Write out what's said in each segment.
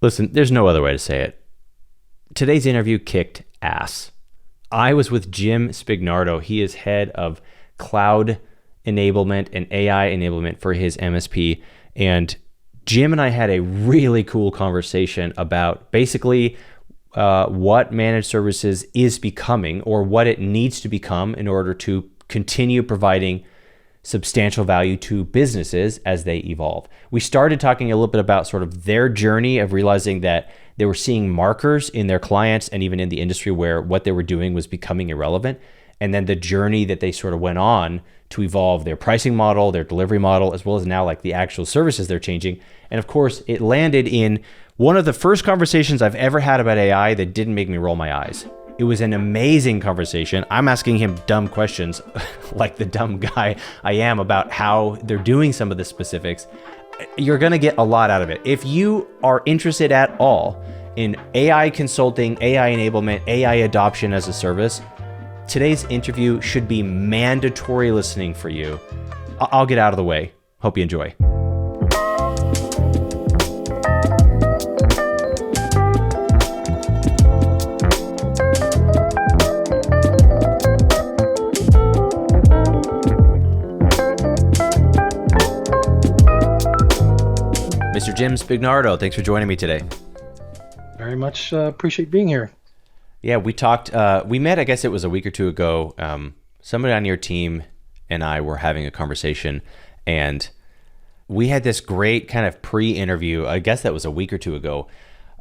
Listen, there's no other way to say it. Today's interview kicked ass. I was with Jim Spignardo. He is head of cloud enablement and AI enablement for his MSP. And Jim and I had a really cool conversation about basically what managed services is becoming, or what it needs to become in order to continue providing substantial value to businesses as they evolve. We started talking a little bit about sort of their journey of realizing that they were seeing markers in their clients and even in the industry where what they were doing was becoming irrelevant. And then the journey that they sort of went on to evolve their pricing model, their delivery model, as well as now like the actual services they're changing. And of course, it landed in one of the first conversations I've ever had about AI that didn't make me roll my eyes. It was an amazing conversation. I'm asking him dumb questions like the dumb guy I am about how they're doing some of the specifics. You're going to get a lot out of it. If you are interested at all in AI consulting, AI enablement, AI adoption as a service, today's interview should be mandatory listening for you. I'll get out of the way. Hope you enjoy. Mr. Jim Spignardo, thanks for joining me today. Very much appreciate being here. Yeah, we talked, we met, I guess it was a week or two ago. Somebody on your team and I were having a conversation, and we had this great kind of pre-interview. I guess that was a week or two ago.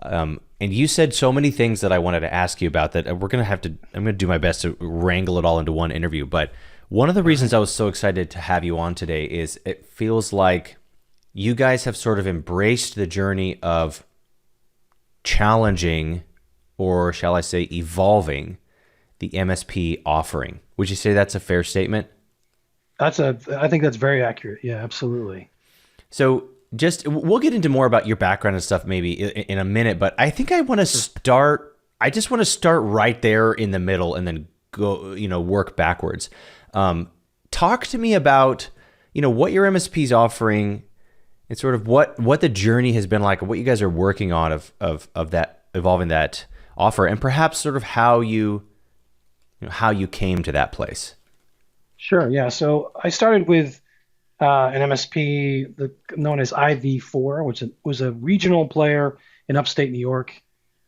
And you said so many things that I wanted to ask you about that I'm going to do my best to wrangle it all into one interview. But one of the reasons I was so excited to have you on today is it feels like you guys have sort of embraced the journey of challenging, or shall I say evolving, the MSP offering. Would you say that's a fair statement? I think that's very accurate. Yeah, absolutely. So we'll get into more about your background and stuff maybe in a minute, but I think I just want to start right there in the middle and then go, work backwards. Talk to me about, what your MSP is offering, and sort of what the journey has been like, what you guys are working on of that, evolving that offer, and perhaps sort of how you came to that place. Sure. Yeah. So I started with an MSP known as IV4, which was a regional player in upstate New York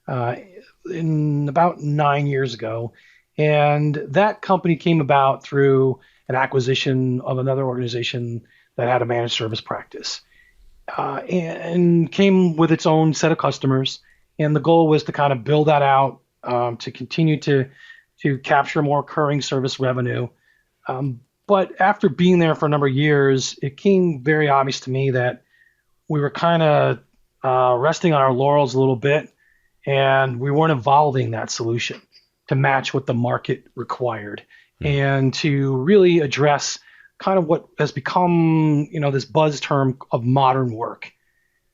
in about 9 years ago. And that company came about through an acquisition of another organization that had a managed service practice. And came with its own set of customers. And the goal was to kind of build that out, to continue to capture more recurring service revenue. But after being there for a number of years, it became very obvious to me that we were kind of resting on our laurels a little bit, and we weren't evolving that solution to match what the market required, and to really address kind of what has become, this buzz term of modern work.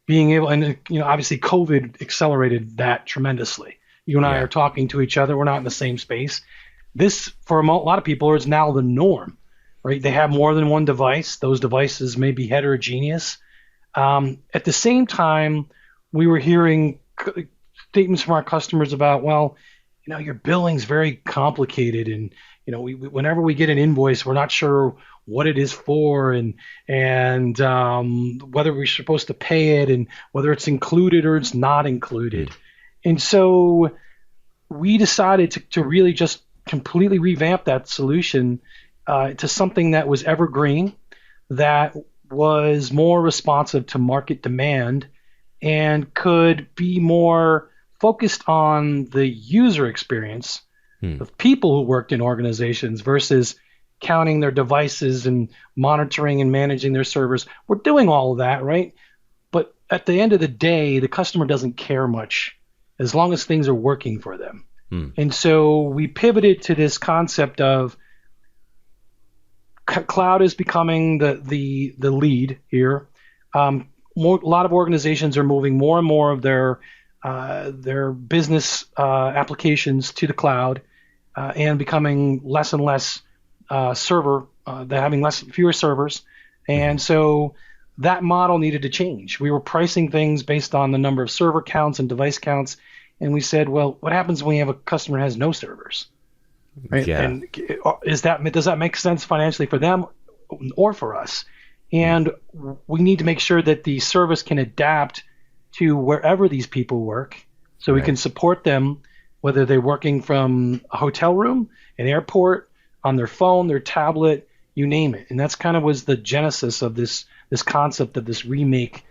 Being able, and obviously COVID accelerated that tremendously. You and I are talking to each other. We're not in the same space. This, for a lot of people, is now the norm, right? They have more than one device. Those devices may be heterogeneous. At the same time, we were hearing statements from our customers about, well, your billing's very complicated, and whenever we get an invoice, we're not sure what it is for, and whether we're supposed to pay it, and whether it's included or it's not included. And so we decided to really just completely revamp that solution to something that was evergreen, that was more responsive to market demand, and could be more focused on the user experience of people who worked in organizations versus counting their devices and monitoring and managing their servers. We're doing all of that, right? But at the end of the day, the customer doesn't care much as long as things are working for them. And so we pivoted to this concept of cloud is becoming the lead here. A lot of organizations are moving more and more of their business applications to the cloud, and becoming less and less server. They're having fewer servers, and so that model needed to change. We were pricing things based on the number of server counts and device counts, and we said, well, what happens when you have a customer who has no servers, right? Yeah. And does that make sense financially for them or for us? And we need to make sure that the service can adapt to wherever these people work, so we can support them, whether they're working from a hotel room, an airport, on their phone, their tablet, you name it. And that's kind of was the genesis of this concept of this remake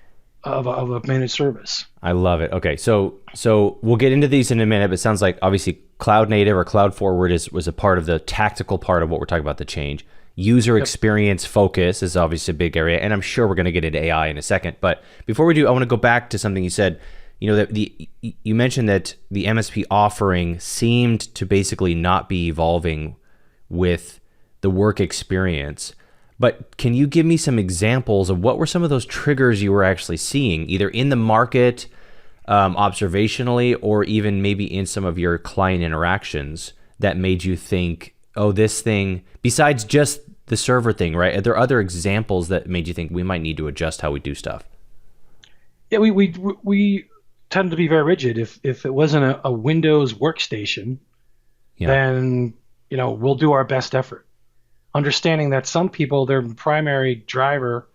of a managed service. I love it. Okay, so we'll get into these in a minute, but it sounds like obviously cloud native or cloud forward was a part of the tactical part of what we're talking about, the change. User experience focus is obviously a big area, and I'm sure we're going to get into AI in a second. But before we do, I want to go back to something you said. You know, that you mentioned that the MSP offering seemed to basically not be evolving with the work experience. But can you give me some examples of what were some of those triggers you were actually seeing, either in the market, observationally, or even maybe in some of your client interactions that made you think, oh, this thing, besides just the server thing, right? Are there other examples that made you think we might need to adjust how we do stuff? Yeah, we tend to be very rigid. If it wasn't a Windows workstation, then we'll do our best effort. Understanding that some people, their primary driver,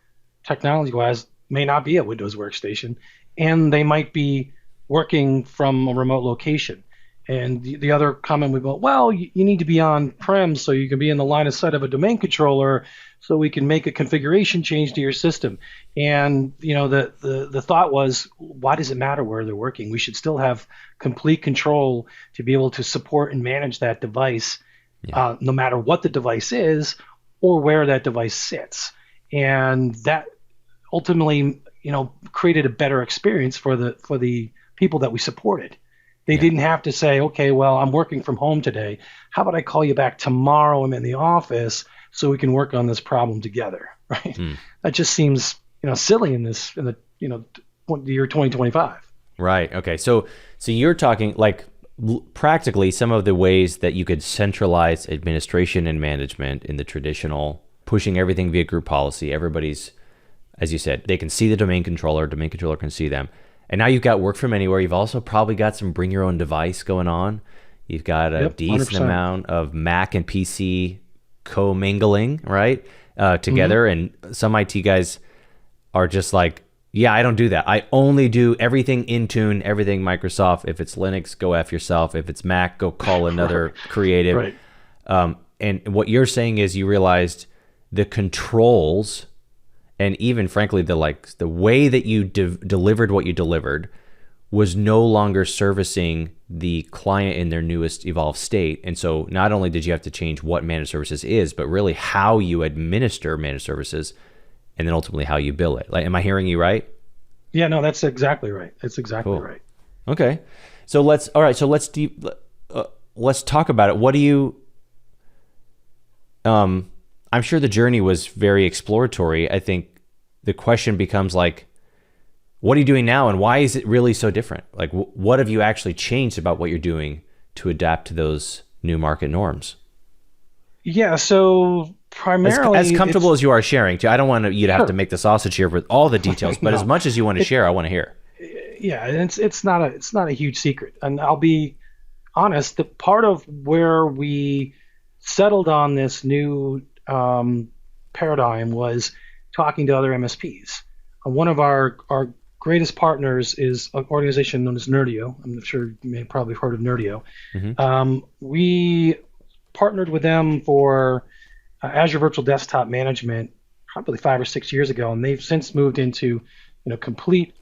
technology-wise, may not be a Windows workstation, and they might be working from a remote location. And the other comment we go, well, you need to be on-prem so you can be in the line of sight of a domain controller, so we can make a configuration change to your system. And the thought was, why does it matter where they're working? We should still have complete control to be able to support and manage that device. No matter what the device is or where that device sits. And that ultimately, created a better experience for the people that we supported. They didn't have to say, okay, well, I'm working from home today. How about I call you back tomorrow? I'm in the office so we can work on this problem together, right? That just seems, silly in the year 2025. Right. Okay. So you're talking like practically some of the ways that you could centralize administration and management in the traditional, pushing everything via group policy. Everybody's, as you said, they can see the domain controller can see them. And now you've got work from anywhere. You've also probably got some bring your own device going on. You've got a decent 100%. Amount of Mac and PC co-mingling, right? Together. And some IT guys are just like, yeah, I don't do that. I only do everything Intune, everything Microsoft. If it's Linux, go F yourself. If it's Mac, go call another creative. Right. And what you're saying is you realized the controls and even frankly the way that you delivered what you delivered was no longer servicing the client in their newest evolved state. And so not only did you have to change what managed services is, but really how you administer managed services and then ultimately how you bill it. Like, am I hearing you right? Yeah, no, that's exactly right. That's exactly cool. Right. Okay. So let's talk about it. What do you, I'm sure the journey was very exploratory. I think the question becomes like, what are you doing now and why is it really so different? Like, what have you actually changed about what you're doing to adapt to those new market norms? Yeah, so primarily as comfortable as you are sharing too. I don't want you to have to make the sausage here with all the details, but as much as you want to share, I want to hear. Yeah, and it's not a huge secret. And I'll be honest, the part of where we settled on this new paradigm was talking to other MSPs. One of our greatest partners is an organization known as Nerdio. I'm sure you may probably have heard of Nerdio. Mm-hmm. We partnered with them for Azure Virtual Desktop Management probably 5 or 6 years ago, and they've since moved into complete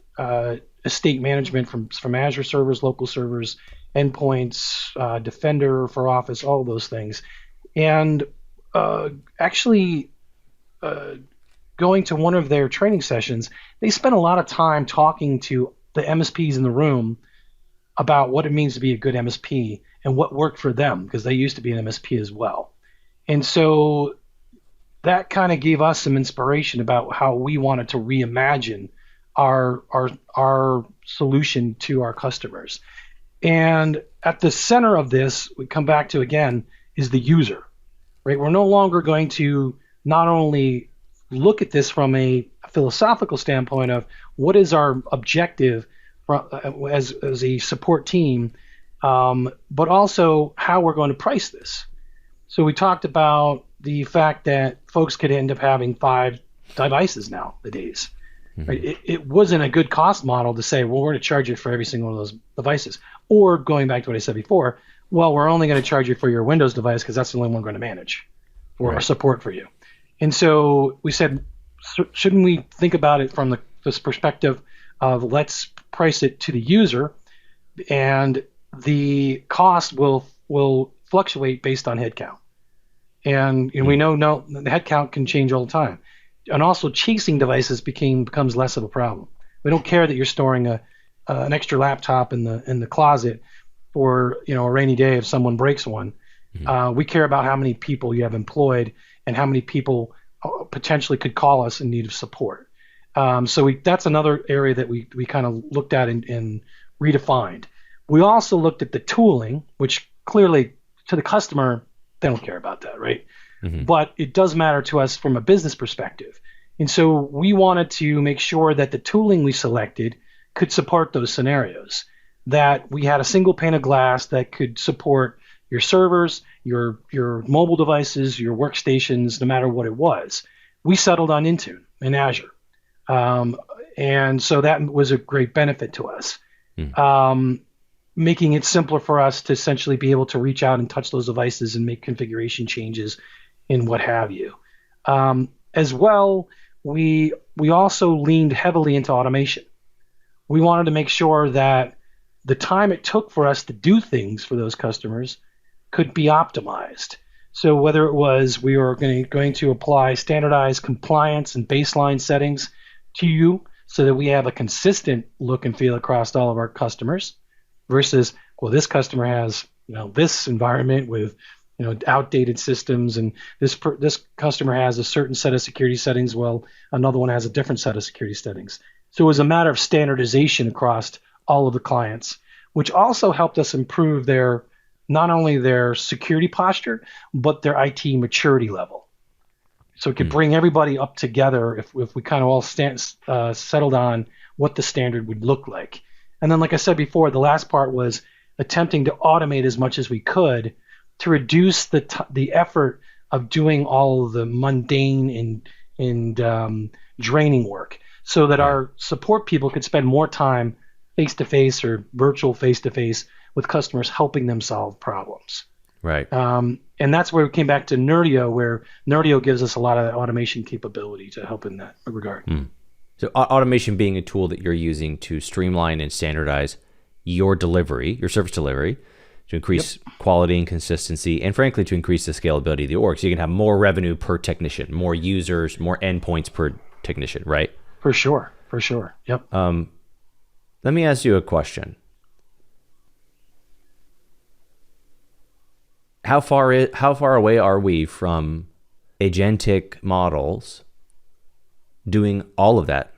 estate management from Azure servers, local servers, endpoints, Defender for Office, all of those things. And actually going to one of their training sessions, they spent a lot of time talking to the MSPs in the room about what it means to be a good MSP and what worked for them, because they used to be an MSP as well. And so that kind of gave us some inspiration about how we wanted to reimagine our solution to our customers. And at the center of this, we come back to again, is the user, right? We're no longer going to not only look at this from a philosophical standpoint of what is our objective as a support team, but also how we're going to price this. So we talked about the fact that folks could end up having 5 devices nowadays. Mm-hmm. Right? It wasn't a good cost model to say, well, we're going to charge you for every single one of those devices. Or going back to what I said before, well, we're only going to charge you for your Windows device because that's the only one we're going to manage or support for you. And so we said, shouldn't we think about it from this perspective of let's price it to the user, and the cost will fluctuate based on headcount. And we know the headcount can change all the time. And also chasing devices becomes less of a problem. We don't care that you're storing an extra laptop in the closet for a rainy day if someone breaks one. Mm-hmm. We care about how many people you have employed and how many people potentially could call us in need of support. So that's another area that we kind of looked at and redefined. We also looked at the tooling, which clearly to the customer, they don't care about that, right? Mm-hmm. But it does matter to us from a business perspective. And so we wanted to make sure that the tooling we selected could support those scenarios, that we had a single pane of glass that could support your servers, your mobile devices, your workstations, no matter what it was. We settled on Intune in Azure. And so that was a great benefit to us, making it simpler for us to essentially be able to reach out and touch those devices and make configuration changes and what have you. As well, we also leaned heavily into automation. We wanted to make sure that the time it took for us to do things for those customers could be optimized. So whether it was we were going to apply standardized compliance and baseline settings to you so that we have a consistent look and feel across all of our customers versus, well, this customer has this environment with outdated systems, and this customer has a certain set of security settings, well, another one has a different set of security settings. So it was a matter of standardization across all of the clients, which also helped us improve not only their security posture, but their IT maturity level. So it could bring everybody up together if we kind of all settled on what the standard would look like. And then, like I said before, the last part was attempting to automate as much as we could to reduce the effort of doing all of the mundane and draining work, so that our support people could spend more time face-to-face or virtual face-to-face with customers, helping them solve problems. Right. And that's where we came back to Nerdio, where Nerdio gives us a lot of automation capability to help in that regard. So automation being a tool that you're using to streamline and standardize your delivery, your service delivery, to increase quality and consistency, and frankly, to increase the scalability of the org. So you can have more revenue per technician, more users, more endpoints per technician, right? For sure. Yep. Let me ask you a question. How far away are we from agentic models doing all of that?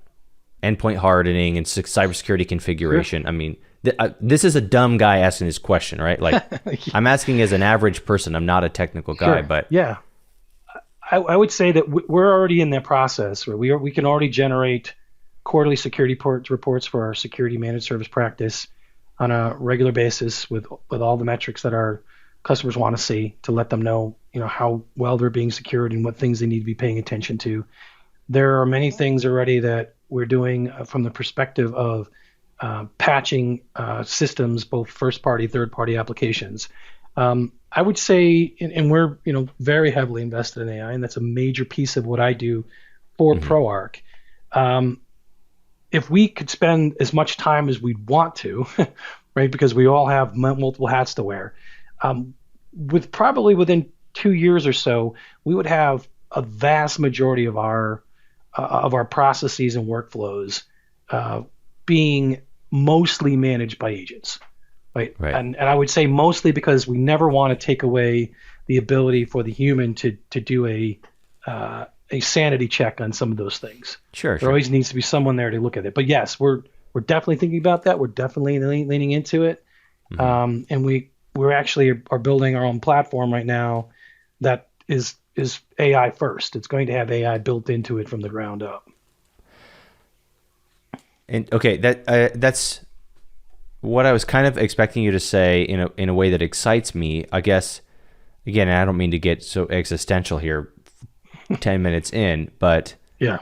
Endpoint hardening and cybersecurity configuration. Sure. I mean, this is a dumb guy asking this question, right? Like, I'm asking as an average person. I'm not a technical guy, but yeah, I would say that we're already in that process where we can already generate quarterly security reports for our security managed service practice on a regular basis with all the metrics that our customers want to see, to let them know, how well they're being secured and what things they need to be paying attention to. There are many things already that we're doing from the perspective of patching systems, both first-party, third-party applications. I would say, and we're very heavily invested in AI, and that's a major piece of what I do for ProArc. If we could spend as much time as we'd want to, right, because we all have multiple hats to wear, within 2 years or so, we would have a vast majority of our processes and workflows being mostly managed by agents, right? And I would say mostly because we never want to take away the ability for the human to do a sanity check on some of those things. Sure. There always needs to be someone there to look at it. But yes, we're definitely thinking about that. We're definitely leaning into it, and we're actually are building our own platform right now that is AI first. It's going to have AI built into it from the ground up. And okay, that's what I was kind of expecting you to say in a way that excites me. I guess again, I don't mean to get so existential here 10 minutes in, but Yeah.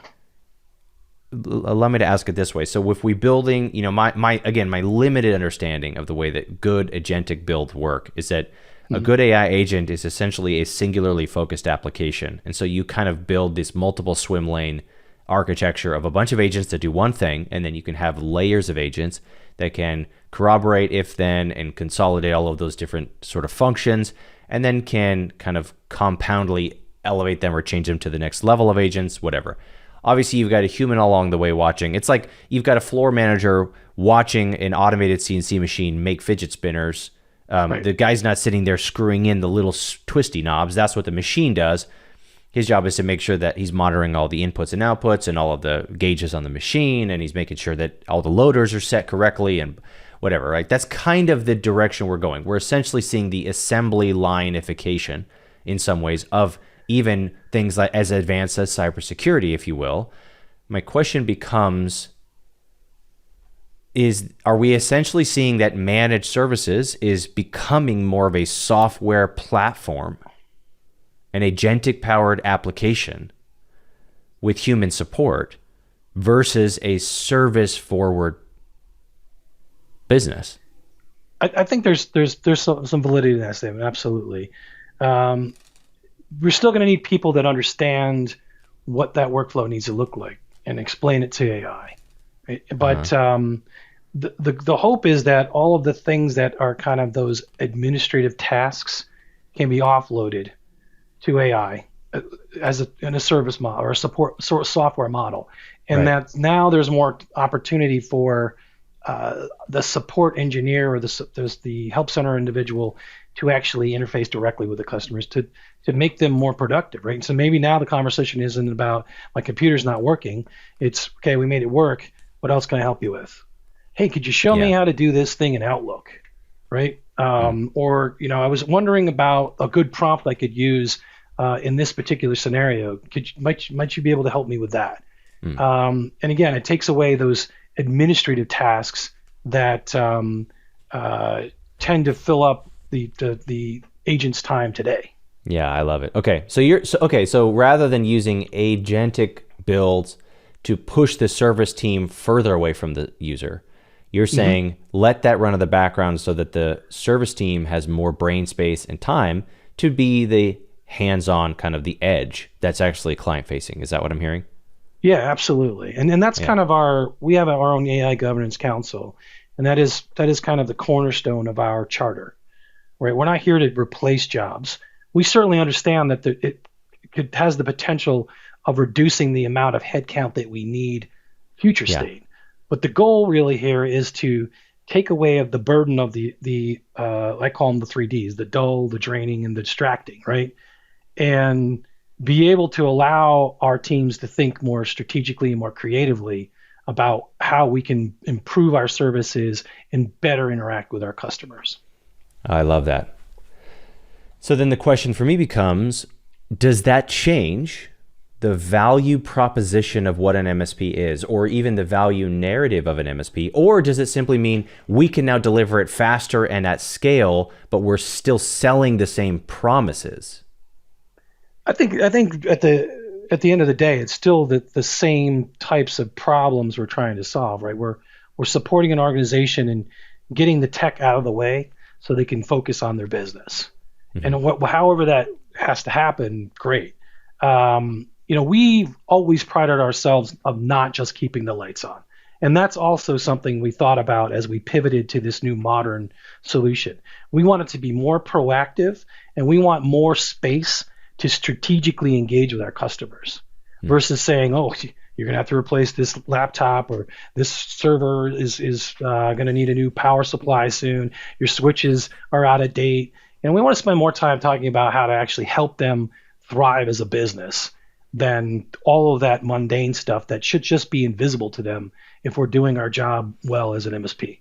allow me to ask it this way. So if we building, my limited understanding of the way that good agentic builds work is that a good AI agent is essentially a singularly focused application. And so you kind of build this multiple swim lane architecture of a bunch of agents that do one thing, and then you can have layers of agents that can corroborate if then and consolidate all of those different sort of functions, and then can kind of compoundly elevate them or change them to the next level of agents, whatever. Obviously, you've got a human along the way watching. It's like you've got a floor manager watching an automated CNC machine make fidget spinners. Right. The guy's not sitting there screwing in the little twisty knobs. That's what the machine does. His job is to make sure that he's monitoring all the inputs and outputs and all of the gauges on the machine, and he's making sure that all the loaders are set correctly and whatever, right? That's kind of the direction we're going. We're essentially seeing the assembly lineification in some ways of even things like as advanced as cybersecurity, if you will. My question becomes, are we essentially seeing that managed services is becoming more of a software platform, an agentic powered application with human support versus a service forward business? I think there's some validity to that statement. Absolutely. We're still going to need people that understand what that workflow needs to look like and explain it to AI. Right? But the hope is that all of the things that are kind of those administrative tasks can be offloaded to AI in a service model or a support software model, and that now there's more opportunity for the support engineer or the help center individual to actually interface directly with the customers to make them more productive, right? And so maybe now the conversation isn't about my computer's not working. It's okay, we made it work. What else can I help you with? Hey, could you show me how to do this thing in Outlook, right? Or I was wondering about a good prompt I could use in this particular scenario. Might you be able to help me with that? And again, it takes away those administrative tasks that tend to fill up the agent's time today. Yeah, I love it. Okay, so rather than using agentic builds to push the service team further away from the user, you're saying let that run in the background so that the service team has more brain space and time to be the hands-on kind of the edge that's actually client-facing. Is that what I'm hearing? Yeah, absolutely. And that's kind of we have our own AI governance council, and that is kind of the cornerstone of our charter, right? We're not here to replace jobs. We certainly understand that it has the potential of reducing the amount of headcount that we need future state. But the goal really here is to take away of the burden of the I call them the 3Ds, the dull, the draining, and the distracting, right? And be able to allow our teams to think more strategically and more creatively about how we can improve our services and better interact with our customers. I love that. So then the question for me becomes, does that change the value proposition of what an MSP is, or even the value narrative of an MSP? Or does it simply mean we can now deliver it faster and at scale, but we're still selling the same promises? I think at the end of the day, it's still the same types of problems we're trying to solve, right? We're supporting an organization and getting the tech out of the way so they can focus on their business. And however that has to happen, great. We've always prided ourselves of not just keeping the lights on. And that's also something we thought about as we pivoted to this new modern solution. We want it to be more proactive, and we want more space to strategically engage with our customers versus saying, oh, you're going to have to replace this laptop, or this server is going to need a new power supply soon. Your switches are out of date. And we want to spend more time talking about how to actually help them thrive as a business than all of that mundane stuff that should just be invisible to them if we're doing our job well as an MSP.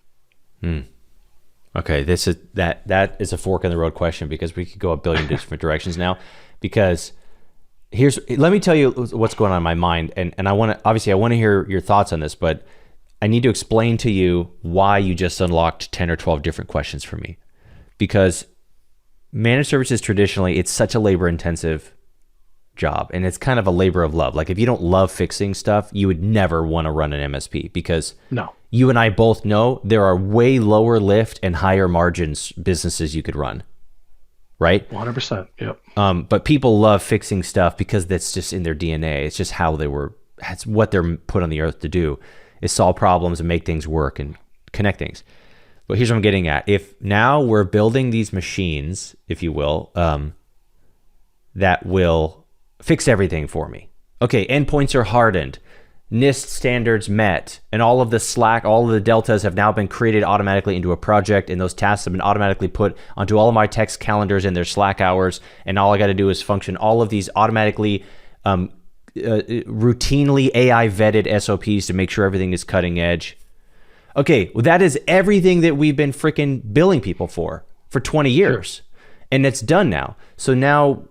Okay, that is a fork in the road question, because we could go a billion different directions now. Because let me tell you what's going on in my mind, and I want to hear your thoughts on this. But I need to explain to you why you just unlocked 10 or 12 different questions for me. Because managed services traditionally, it's such a labor intensive job, and it's kind of a labor of love. Like if you don't love fixing stuff, you would never want to run an MSP, because No. you and I both know there are way lower lift and higher margins businesses you could run, right? 100%. Yep. But people love fixing stuff because that's just in their DNA. It's just how that's what they're put on the earth to do, is solve problems and make things work and connect things. But here's what I'm getting at. If now we're building these machines, if you will, that will fix everything for me. Okay, endpoints are hardened, NIST standards met, and all of the Slack, all of the deltas have now been created automatically into a project, and those tasks have been automatically put onto all of my text calendars and their Slack hours, and all I got to do is function all of these automatically, routinely AI vetted SOPs to make sure everything is cutting edge. Okay, well, that is everything that we've been freaking billing people for 20 years. Sure. And it's done now. So now,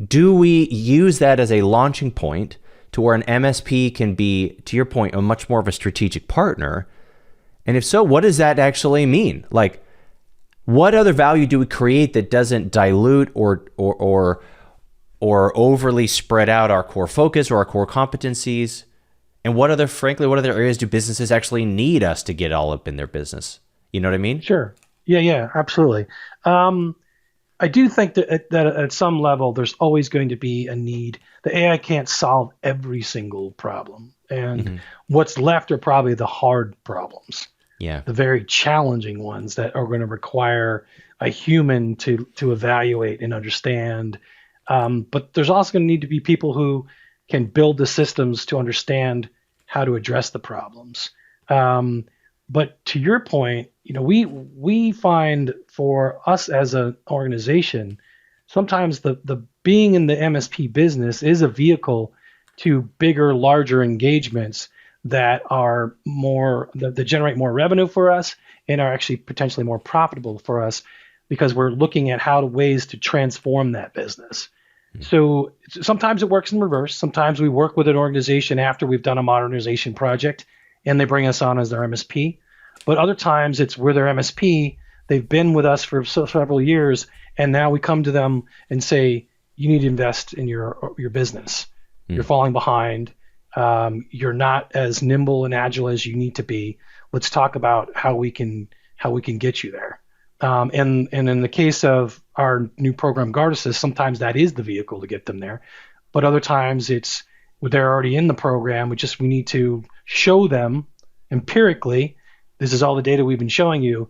do we use that as a launching point to where an MSP can be, to your point, a much more of a strategic partner? And if so, what does that actually mean? Like, what other value do we create that doesn't dilute or overly spread out our core focus or our core competencies? And what other areas do businesses actually need us to get all up in their business? You know what I mean? Sure. Yeah, absolutely. I do think that at some level, there's always going to be a need. The AI can't solve every single problem. And what's left are probably the hard problems. Yeah. The very challenging ones that are going to require a human to evaluate and understand. But there's also going to need to be people who can build the systems to understand how to address the problems. But to your point, we find for us as an organization, sometimes the being in the MSP business is a vehicle to bigger, larger engagements that are that generate more revenue for us and are actually potentially more profitable for us, because we're looking at ways to transform that business. So sometimes it works in reverse. Sometimes we work with an organization after we've done a modernization project and they bring us on as their MSP. But other times we're their MSP. They've been with us for several years, and now we come to them and say, you need to invest in your business. You're falling behind. You're not as nimble and agile as you need to be. Let's talk about how we can get you there. And in the case of our new program, Guard Assist, sometimes that is the vehicle to get them there. But other times they're already in the program. We need to show them empirically, this is all the data we've been showing you.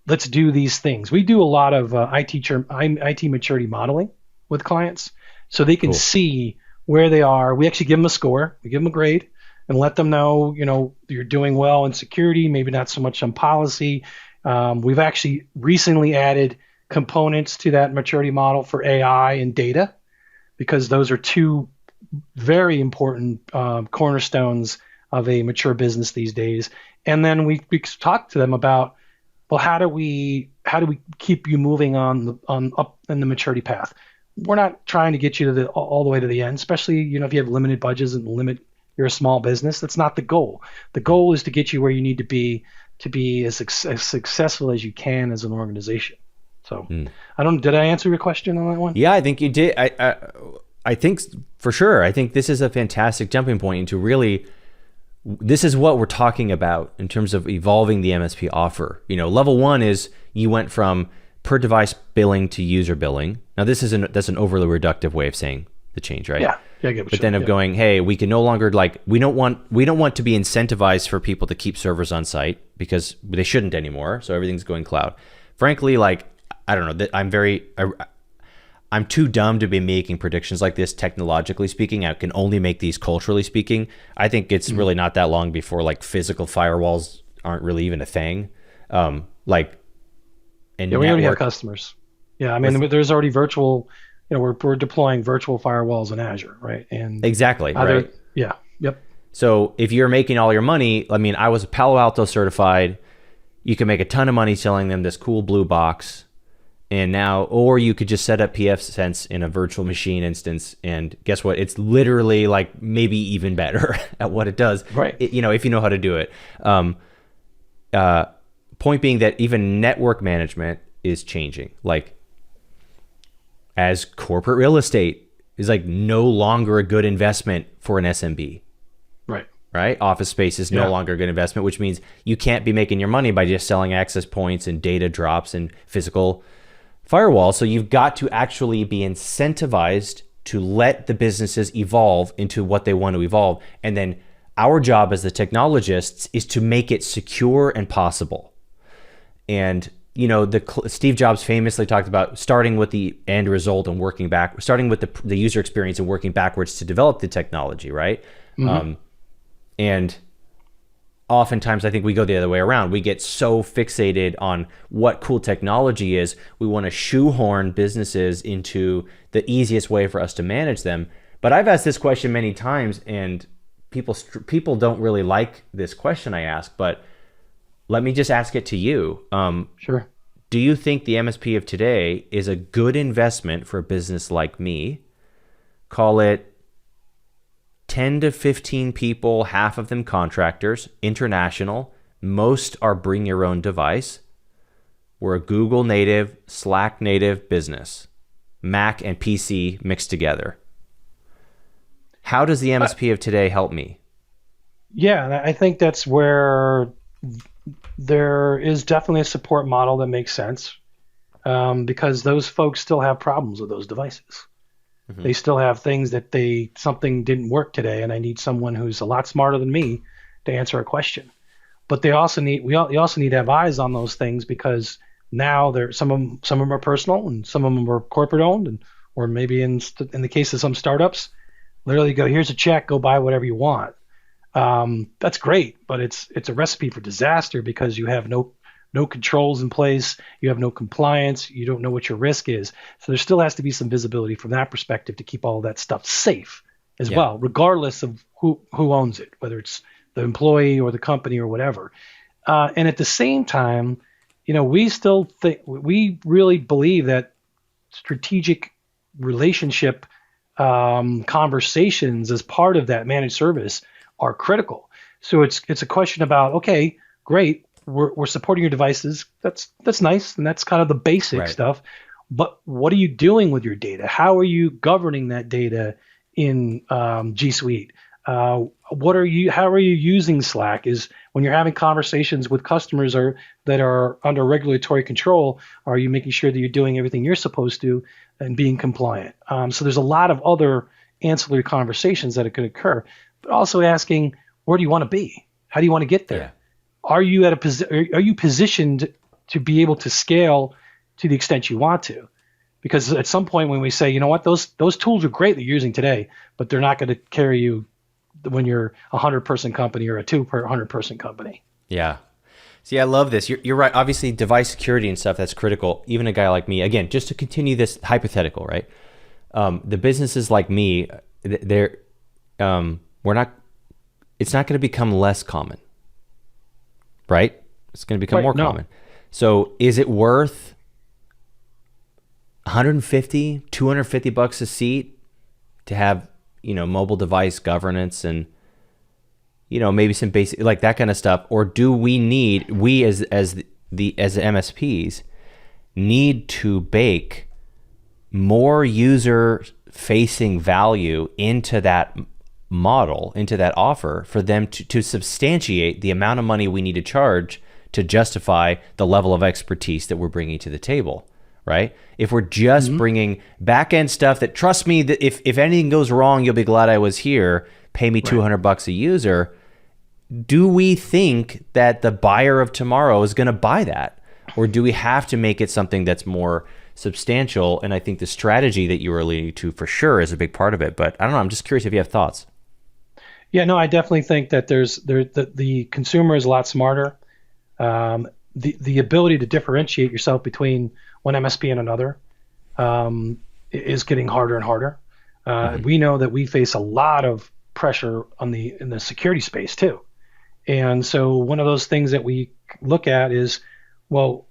Let's do these things. We do a lot of IT maturity modeling with clients, so they can see where they are. We actually give them a score. We give them a grade and let them know, you're doing well in security, maybe not so much on policy. We've actually recently added components to that maturity model for AI and data, because those are two very important cornerstones of a mature business these days. And then we talk to them about, well, how do we keep you moving on up in the maturity path? We're not trying to get you to all the way to the end, especially if you have limited budgets and you're a small business. That's not the goal. The goal is to get you where you need to be as successful as you can as an organization. So did I answer your question on that one? Yeah, I think you did. I think for sure. I think this is a fantastic jumping point into really, this is what we're talking about in terms of evolving the MSP offer. Level one is you went from per device billing to user billing. Now that's an overly reductive way of saying the change, right? Yeah. I get what but then of going, hey, we can no longer we don't want to be incentivized for people to keep servers on site, because they shouldn't anymore. So everything's going cloud. Frankly, I don't know, I'm too dumb to be making predictions like this technologically speaking. I can only make these culturally speaking. I think it's really not that long before physical firewalls aren't really even a thing. And we already have customers. Yeah, I mean, there's already virtual. We're deploying virtual firewalls in Azure, right? And exactly, right? Yeah, yep. So if you're making all your money, I was Palo Alto certified. You can make a ton of money selling them this cool blue box. And now, or you could just set up pfSense in a virtual machine instance, and guess what? It's literally like maybe even better at what it does. Right. If you know how to do it. Point being that even network management is changing. Like, as corporate real estate is like no longer a good investment for an SMB. Right? Office space is no longer a good investment, which means you can't be making your money by just selling access points and data drops and physical firewalls. So you've got to actually be incentivized to let the businesses evolve into what they want to evolve. And then our job as the technologists is to make it secure and possible. And Steve Jobs famously talked about starting with the end result and working back, starting with the user experience and working backwards to develop the technology, right? Mm-hmm. And oftentimes I think we go the other way around. We get so fixated on what cool technology is, we want to shoehorn businesses into the easiest way for us to manage them. But I've asked this question many times, and people don't really like this question I ask, but let me just ask it to you. Sure. Do you think the MSP of today is a good investment for a business like me? Call it 10 to 15 people, half of them contractors, international. Most are bring your own device. We're a Google native, Slack native business, Mac and PC mixed together. How does the MSP of today help me? Yeah, I think that's where there is definitely a support model that makes sense, because those folks still have problems with those devices. Mm-hmm. They still have things that something didn't work today, and I need someone who's a lot smarter than me to answer a question. But we also need to have eyes on those things, because now some of them are personal and some of them are corporate owned, or maybe in the case of some startups, literally go, here's a check, go buy whatever you want. That's great, but it's a recipe for disaster, because you have no controls in place, you have no compliance, you don't know what your risk is. So there still has to be some visibility from that perspective to keep all of that stuff safe as well, regardless of who owns it, whether it's the employee or the company or whatever. And at the same time, we really believe that strategic relationship conversations as part of that managed service are critical. So it's a question about, okay, great, we're supporting your devices. That's nice, and that's kind of the basic stuff. But what are you doing with your data? How are you governing that data in G Suite? How are you using Slack? Is when you're having conversations with customers that are under regulatory control, are you making sure that you're doing everything you're supposed to and being compliant? So there's a lot of other ancillary conversations that could occur, but also asking, where do you want to be? How do you want to get there? Yeah. Are you positioned to be able to scale to the extent you want to? Because at some point when we say, you know what, those tools are great that you're using today, but they're not going to carry you when you're a 100-person company or a 200-person company. Yeah. See, I love this. You're right. Obviously, device security and stuff, that's critical. Even a guy like me, again, just to continue this hypothetical, right? The businesses like me, it's not going to become less common, right? It's going to become more common. So is it worth $150, $250 a seat to have, mobile device governance and, maybe some basic, like that kind of stuff? Or do we as MSPs need to bake more user facing value into that model, into that offer, for them to substantiate the amount of money we need to charge to justify the level of expertise that we're bringing to the table, right? If we're just bringing back-end stuff that, trust me, that if anything goes wrong, you'll be glad I was here, pay me $200 a user, do we think that the buyer of tomorrow is going to buy that? Or do we have to make it something that's more substantial? And I think the strategy that you were alluding to for sure is a big part of it. But I don't know, I'm just curious if you have thoughts. Yeah, no, I definitely think that the consumer is a lot smarter. The ability to differentiate yourself between one MSP and another is getting harder and harder. We know that we face a lot of pressure in the security space too. And so one of those things that we look at is, well,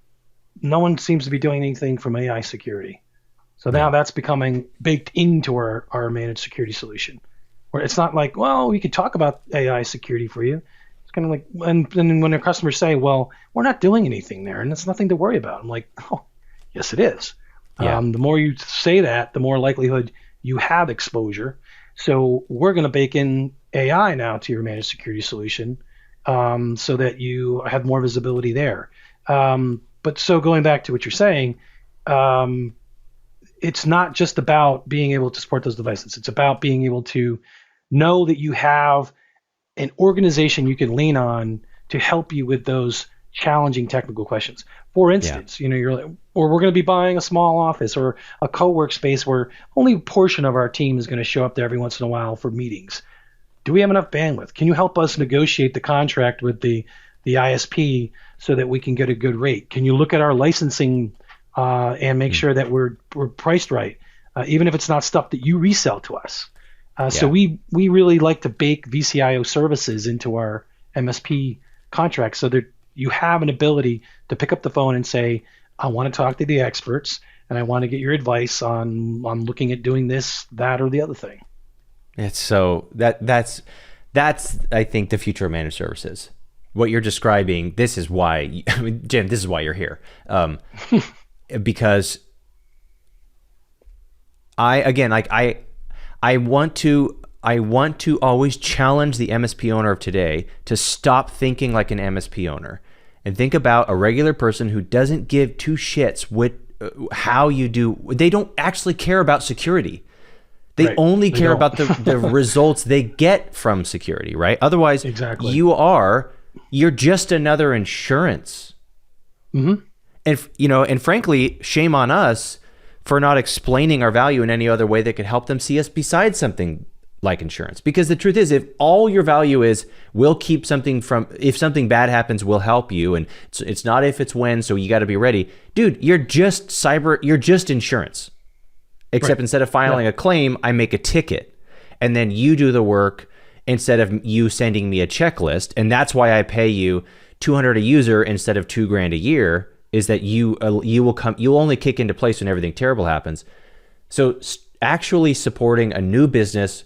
no one seems to be doing anything from AI security. So now Yeah. that's becoming baked into our managed security solution, where it's not like, well, we could talk about AI security for you. It's kind of like, and then when the customers say, well, we're not doing anything there, and it's nothing to worry about. I'm like, oh, yes, it is. Yeah. The more you say that, the more likelihood you have exposure. So we're going to bake in AI now to your managed security solution, so that you have more visibility there. But so going back to what you're saying, um, it's not just about being able to support those devices. It's about being able to know that you have an organization you can lean on to help you with those challenging technical questions. For Yeah. instance, you're like, or we're going to be buying a small office or a co-work space where only a portion of our team is going to show up there every once in a while for meetings. Do we have enough bandwidth? Can you help us negotiate the contract with the ISP so that we can get a good rate? Can you look at our licensing and make Mm. sure that we're priced right, even if it's not stuff that you resell to us? So Yeah. we really like to bake VCIO services into our MSP contracts so that you have an ability to pick up the phone and say, I want to talk to the experts and I want to get your advice on looking at doing this, that, or the other thing. It's so that's I think the future of managed services. What you're describing, this is why, I mean, Jim, this is why you're here. Because I again like I want to always challenge the MSP owner of today to stop thinking like an MSP owner and think about a regular person who doesn't give two shits what how you do. They don't actually care about security. They Right. only They care don't. about the results they get from security, right? Otherwise, Exactly. you're just another insurance. Hmm. And and frankly, shame on us for not explaining our value in any other way that could help them see us besides something like insurance. Because the truth is, if all your value is we'll keep something from, if something bad happens, we'll help you, and it's not if, it's when, so you got to be ready, dude. You're just insurance. Except Right. instead of Yeah. filing a claim, I make a ticket, and then you do the work instead of you sending me a checklist. And that's why I pay you $200 a user instead of $2,000 a year. Is that you'll only kick into place when everything terrible happens. So actually supporting a new business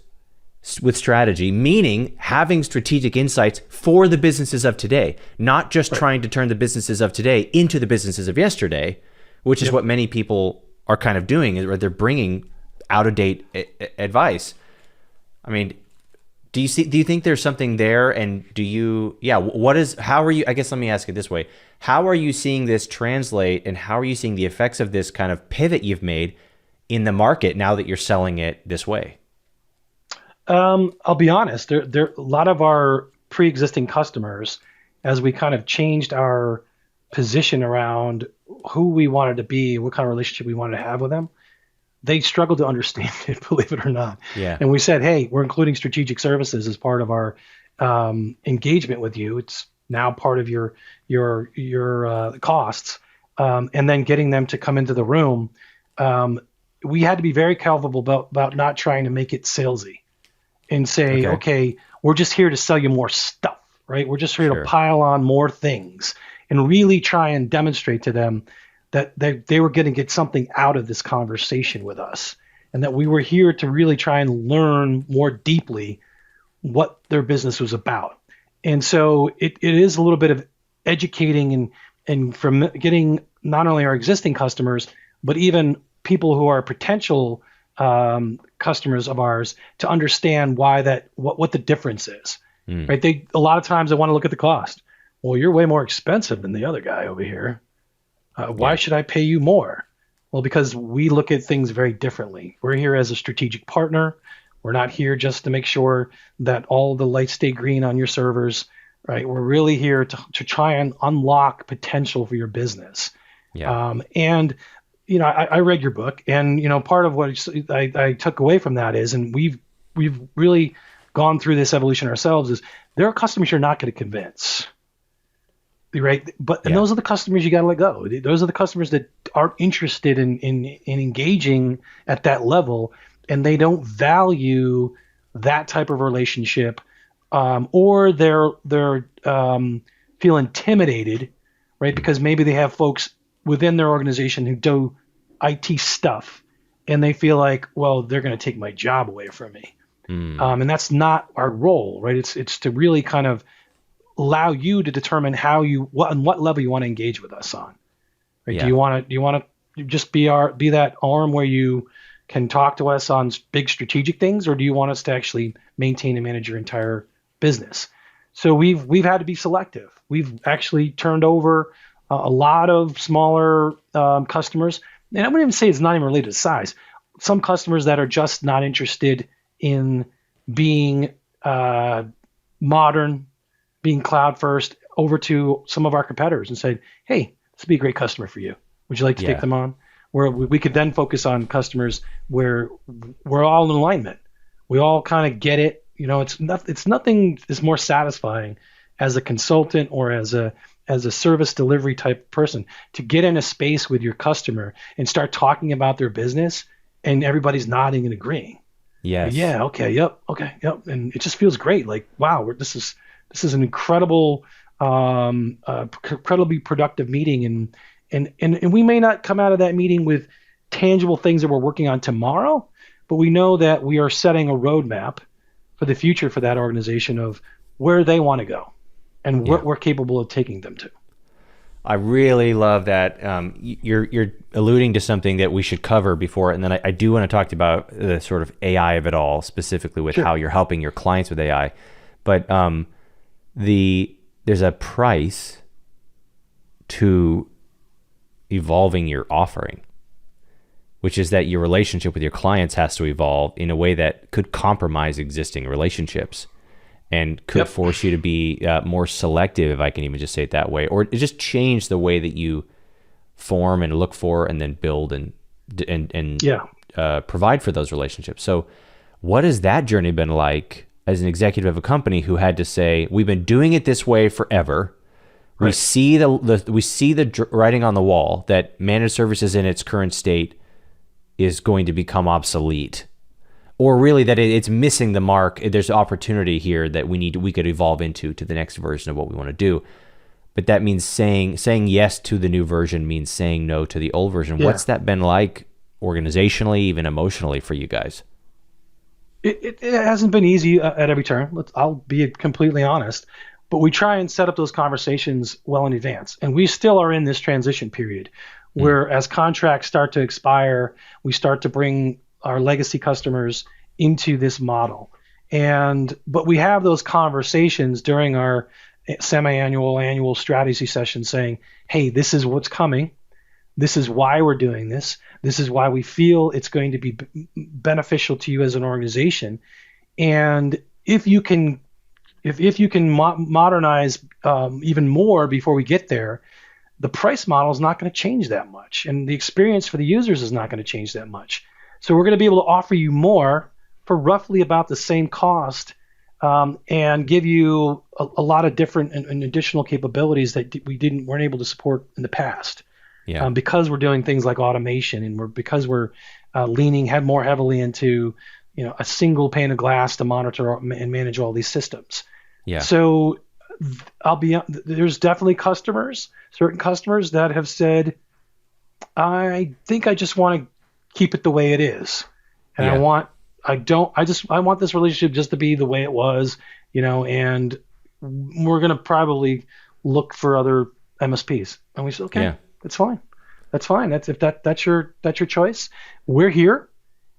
with strategy, meaning having strategic insights for the businesses of today, not just trying to turn the businesses of today into the businesses of yesterday, which is Yep. what many people are kind of doing, is they're bringing out of date advice. I mean, do you think there's something there? And how are you, I guess let me ask it this way. How are you seeing this translate, and how are you seeing the effects of this kind of pivot you've made in the market now that you're selling it this way? I'll be honest. There a lot of our pre-existing customers, as we kind of changed our position around who we wanted to be, what kind of relationship we wanted to have with them, they struggled to understand it, believe it or not. Yeah. And we said, hey, we're including strategic services as part of our engagement with you. It's now part of your costs, and then getting them to come into the room. We had to be very careful about not trying to make it salesy and say, Okay. okay, we're just here to sell you more stuff, right? We're just here to Sure. pile on more things and really try and demonstrate to them that they were going to get something out of this conversation with us, and that we were here to really try and learn more deeply what their business was about. And so it is a little bit of educating and from getting not only our existing customers, but even people who are potential customers of ours to understand what the difference is. Mm. Right? They a lot of times they want to look at the cost. Well, you're way more expensive than the other guy over here. Why Yeah. should I pay you more? Well, because we look at things very differently. We're here as a strategic partner. We're not here just to make sure that all the lights stay green on your servers, right? We're really here to try and unlock potential for your business. Yeah. And I read your book, and part of what I took away from that is, and we've really gone through this evolution ourselves, is there are customers you're not going to convince, right? And Yeah. those are the customers you got to let go. Those are the customers that aren't interested in engaging at that level, and they don't value that type of relationship, or they're feel intimidated, right? Because maybe they have folks within their organization who do IT stuff, and they feel like, well, they're going to take my job away from me. And that's not our role, right? It's to really kind of allow you to determine on what level you want to engage with us on. Right? Yeah. Do you want to just be that arm where you can talk to us on big strategic things, or do you want us to actually maintain and manage your entire business? So we've had to be selective. We've actually turned over a lot of smaller customers, and I wouldn't even say it's not even related to size. Some customers that are just not interested in being modern, being cloud first, over to some of our competitors and said, hey, this would be a great customer for you. Would you like to take them on? Where we could then focus on customers where we're all in alignment. We all kind of get it. It's nothing is more satisfying as a consultant or as a service delivery type person to get in a space with your customer and start talking about their business, and everybody's nodding and agreeing. Yes. Yeah. Okay. Yep. Okay. Yep. And it just feels great. Like, wow, this is an incredible, incredibly productive meeting, and we may not come out of that meeting with tangible things that we're working on tomorrow, but we know that we are setting a roadmap for the future for that organization of where they want to go and what we're capable of taking them to. I really love that. You're alluding to something that we should cover before, and then I do want to talk about the sort of AI of it all, specifically with how you're helping your clients with AI. But there's a price to evolving your offering, which is that your relationship with your clients has to evolve in a way that could compromise existing relationships and could force you to be more selective, if I can even just say it that way, or just change the way that you form and look for and then build and provide for those relationships. So what has that journey been like as an executive of a company who had to say, we've been doing it this way forever. Right. We see the writing on the wall that managed services in its current state is going to become obsolete, or really that it's missing the mark. There's opportunity here that we could evolve into the next version of what we want to do. But that means saying yes to the new version means saying no to the old version. Yeah. What's that been like organizationally, even emotionally for you guys? It hasn't been easy at every turn. I'll be completely honest. But we try and set up those conversations well in advance. And we still are in this transition period where as contracts start to expire, we start to bring our legacy customers into this model. But we have those conversations during our semi-annual, annual strategy session saying, hey, this is what's coming. This is why we're doing this. This is why we feel it's going to be beneficial to you as an organization. And if you can modernize even more before we get there, the price model is not going to change that much, and the experience for the users is not going to change that much. So we're going to be able to offer you more for roughly about the same cost, and give you a lot of different and additional capabilities that we weren't able to support in the past. Yeah. Because we're doing things like automation, and because we're leaning more heavily into a single pane of glass to monitor and manage all these systems. Yeah. So there's definitely certain customers that have said, I think I just want to keep it the way it is. And I want this relationship just to be the way it was, and we're going to probably look for other MSPs. And we said, okay, that's fine. That's fine. That's your choice. We're here.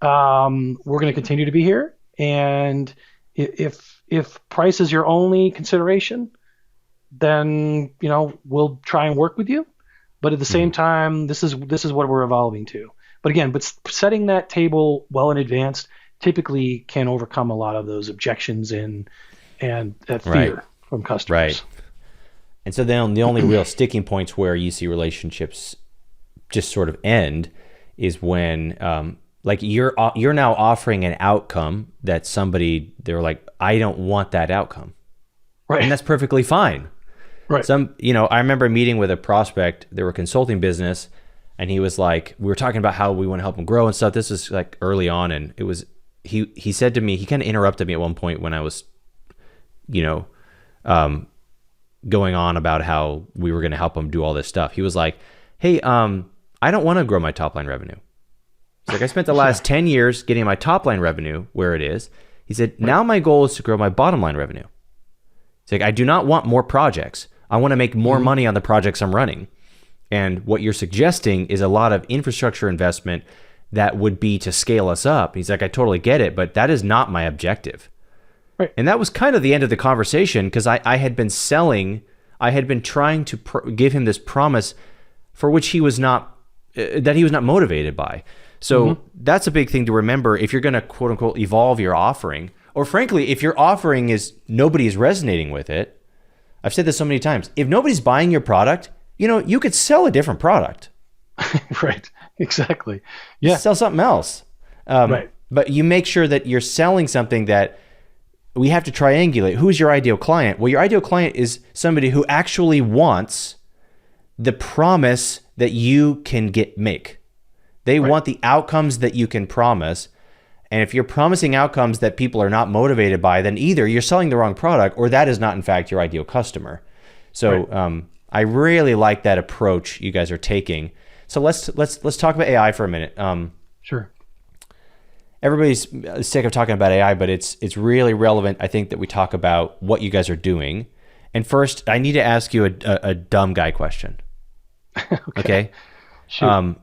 We're going to continue to be here. And if price is your only consideration, then we'll try and work with you. But at the same time, this is what we're evolving to. But again, setting that table well in advance typically can overcome a lot of those objections and that fear from customers. Right. And so then the only real sticking points where you see relationships just sort of end is when you're now offering an outcome that they're like, I don't want that outcome. Right. And that's perfectly fine. Right. I remember meeting with a prospect, they were a consulting business, and he was like, we were talking about how we want to help him grow and stuff. This was like early on, and it was, he said to me, he kind of interrupted me at one point when I was, going on about how we were going to help him do all this stuff. He was like, hey, I don't want to grow my top line revenue. He's like, I spent the last 10 years getting my top line revenue where it is. He said, now my goal is to grow my bottom line revenue. He's like, I do not want more projects. I want to make more money on the projects I'm running. And what you're suggesting is a lot of infrastructure investment that would be to scale us up. He's like, I totally get it, but that is not my objective. Right. And that was kind of the end of the conversation, because I had been selling, I had been trying to give him this promise for which he was not, that he was not motivated by. So that's a big thing to remember if you're going to quote unquote evolve your offering, or frankly, if your offering is nobody is resonating with it. I've said this so many times. If nobody's buying your product, you could sell a different product. Right. Exactly. Yeah. Sell something else. Right. But you make sure that you're selling something that we have to triangulate. Who's your ideal client? Well, your ideal client is somebody who actually wants the promise that you can make. They want the outcomes that you can promise. And if you're promising outcomes that people are not motivated by, then either you're selling the wrong product, or that is not in fact your ideal customer. So I really like that approach you guys are taking. So let's talk about AI for a minute. Sure. Everybody's sick of talking about AI, but it's really relevant, I think, that we talk about what you guys are doing. And first, I need to ask you a dumb guy question. Okay? Sure.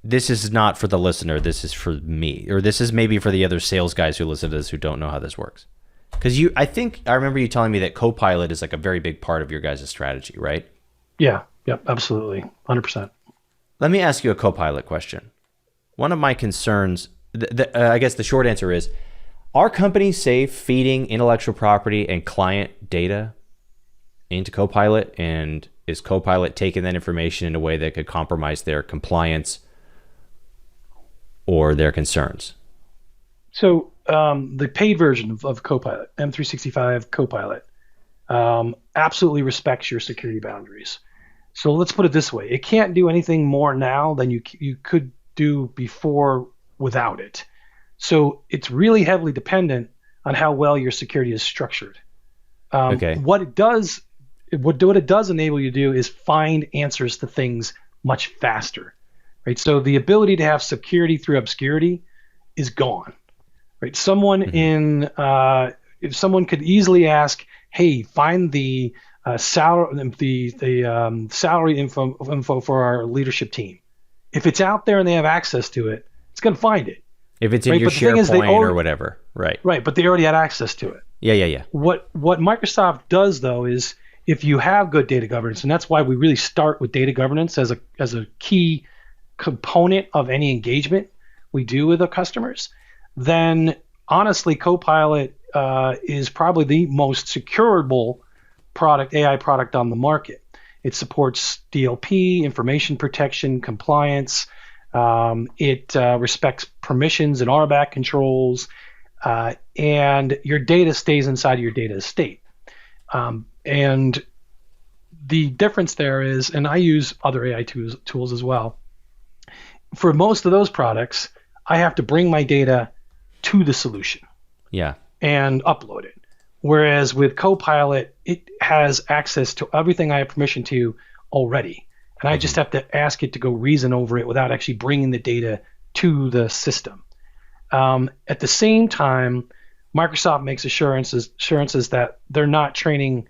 This is not for the listener. This is for me, or this is maybe for the other sales guys who listen to this who don't know how this works. Because I think I remember you telling me that Copilot is like a very big part of your guys' strategy, right? Yeah. Yep. Absolutely. 100%. Let me ask you a Copilot question. One of my concerns, I guess the short answer is, are companies safe feeding intellectual property and client data into Copilot? And is Copilot taking that information in a way that could compromise their compliance or their concerns? So the paid version of Copilot, M365 Copilot, absolutely respects your security boundaries. So let's put it this way. It can't do anything more now than you could do before without it. So it's really heavily dependent on how well your security is structured. What it does enable you to do is find answers to things much faster, right? So the ability to have security through obscurity is gone, right? If someone could easily ask, hey, find the salary info for our leadership team. If it's out there and they have access to it, it's going to find it. If it's in your SharePoint or whatever, right? Right, but they already had access to it. Yeah. What Microsoft does though is, if you have good data governance, and that's why we really start with data governance as a key component of any engagement we do with our customers, then honestly, Copilot is probably the most secureable AI product on the market. It supports DLP, information protection, compliance. It respects permissions and RBAC controls, and your data stays inside of your data estate. And the difference there is, and I use other AI tools as well. For most of those products, I have to bring my data to the solution. Yeah. And upload it. Whereas with Copilot, it has access to everything I have permission to already. And I just have to ask it to go reason over it without actually bringing the data to the system. At the same time, Microsoft makes assurances that they're not training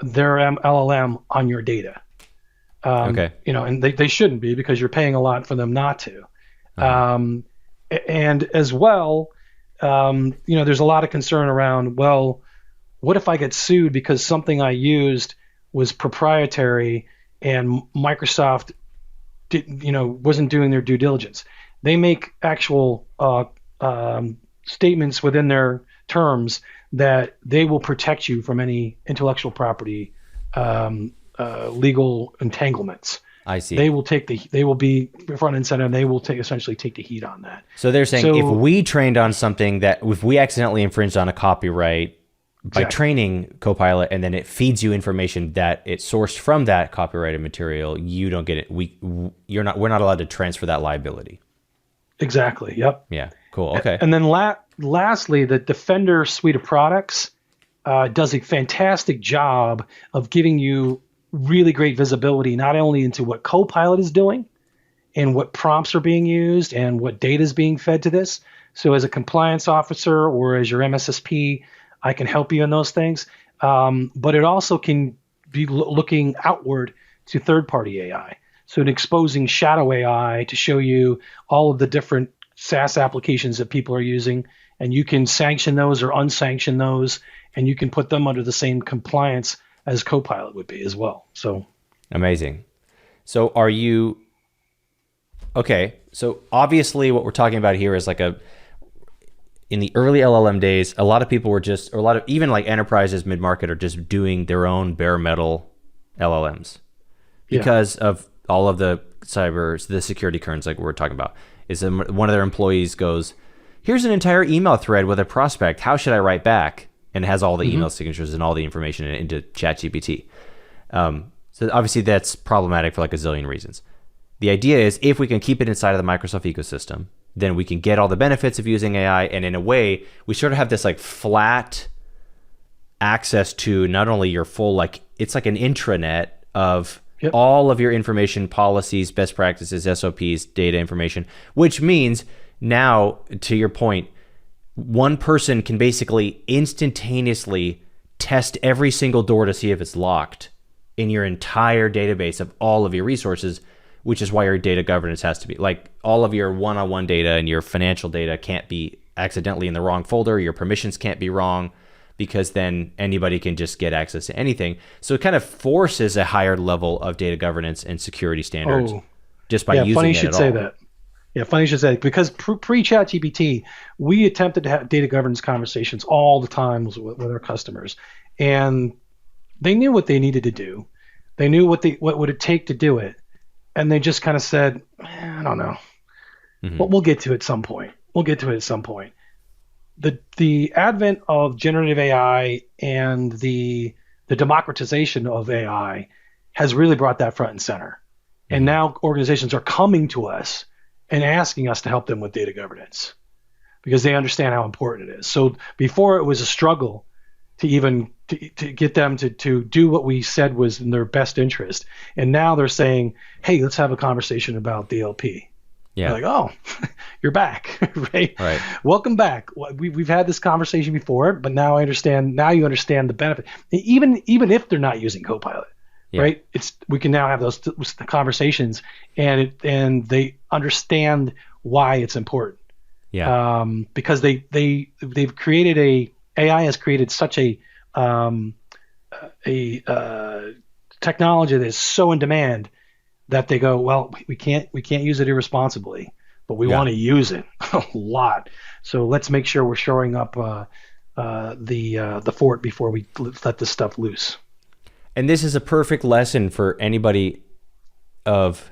their LLM on your data. And they shouldn't be, because you're paying a lot for them not to. And as well, there's a lot of concern around, well, what if I get sued because something I used was proprietary and Microsoft wasn't doing their due diligence? They make actual statements within their terms that they will protect you from any intellectual property legal entanglements. I see. They will be front and center, and they will essentially take the heat on that. So they're saying if we trained on something if we accidentally infringed on a copyright by training Copilot, and then it feeds you information that it sourced from that copyrighted material, you don't get it. We're not allowed to transfer that liability. Exactly. Yep. Yeah. Cool. Okay. And then lastly, the Defender suite of products does a fantastic job of giving you really great visibility, not only into what Copilot is doing and what prompts are being used and what data is being fed to this. So as a compliance officer or as your MSSP, I can help you in those things. But it also can be looking outward to third-party AI. So exposing shadow AI to show you all of the different SaaS applications that people are using, and you can sanction those or unsanction those, and you can put them under the same compliance as Copilot would be as well. So amazing. So are you okay? So obviously, what we're talking about here is like in the early LLM days, a lot of people were just, or a lot of even like enterprises, mid-market, are just doing their own bare metal LLMs because of all of the security concerns like we're talking about. Is one of their employees goes, here's an entire email thread with a prospect. How should I write back? And it has all the email signatures and all the information into ChatGPT. So obviously that's problematic for like a zillion reasons. The idea is if we can keep it inside of the Microsoft ecosystem, then we can get all the benefits of using AI. And in a way, we sort of have this like flat access to not only your full, like it's like an intranet of all of your information, policies, best practices, SOPs, data information, which means now, to your point, one person can basically instantaneously test every single door to see if it's locked in your entire database of all of your resources, which is why your data governance has to be like all of your one-on-one data and your financial data can't be accidentally in the wrong folder. Your permissions can't be wrong, because then anybody can just get access to anything. So it kind of forces a higher level of data governance and security standards just by using it at all. Funny you should say that. Yeah, funny you should say that, because pre-ChatGPT, we attempted to have data governance conversations all the time with our customers, and they knew what they needed to do. They knew what would it take to do it, and they just kind of said, I don't know, but we'll get to it at some point. The advent of generative AI and the democratization of AI has really brought that front and center. And now organizations are coming to us and asking us to help them with data governance because they understand how important it is. So before it was a struggle to even to get them to do what we said was in their best interest. And now they're saying, hey, let's have a conversation about DLP. Yeah. Like, oh, you're back, right? Welcome back. We've had this conversation before, but now I understand. Now you understand the benefit. Even if they're not using Copilot, right? We can now have those conversations, and they understand why it's important. Yeah. Because they've created AI has created such a technology that is so in demand that they go, well, we can't use it irresponsibly, but we want to use it a lot. So let's make sure we're shoring up the fort before we let this stuff loose. And this is a perfect lesson for anybody of,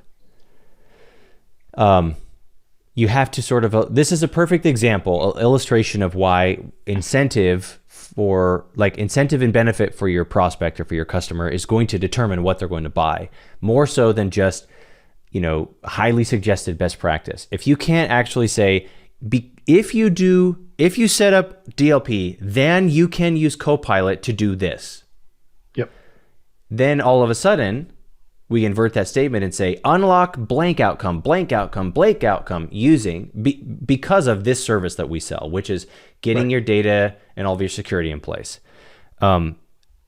you have to sort of, this is a perfect example, illustration of why incentive and benefit for your prospect or for your customer is going to determine what they're going to buy, more so than just, highly suggested best practice. If you can't actually say, if you set up DLP, then you can use Copilot to do this. Yep. Then all of a sudden, we invert that statement and say, unlock blank outcome, using, because of this service that we sell, which is getting your data and all of your security in place.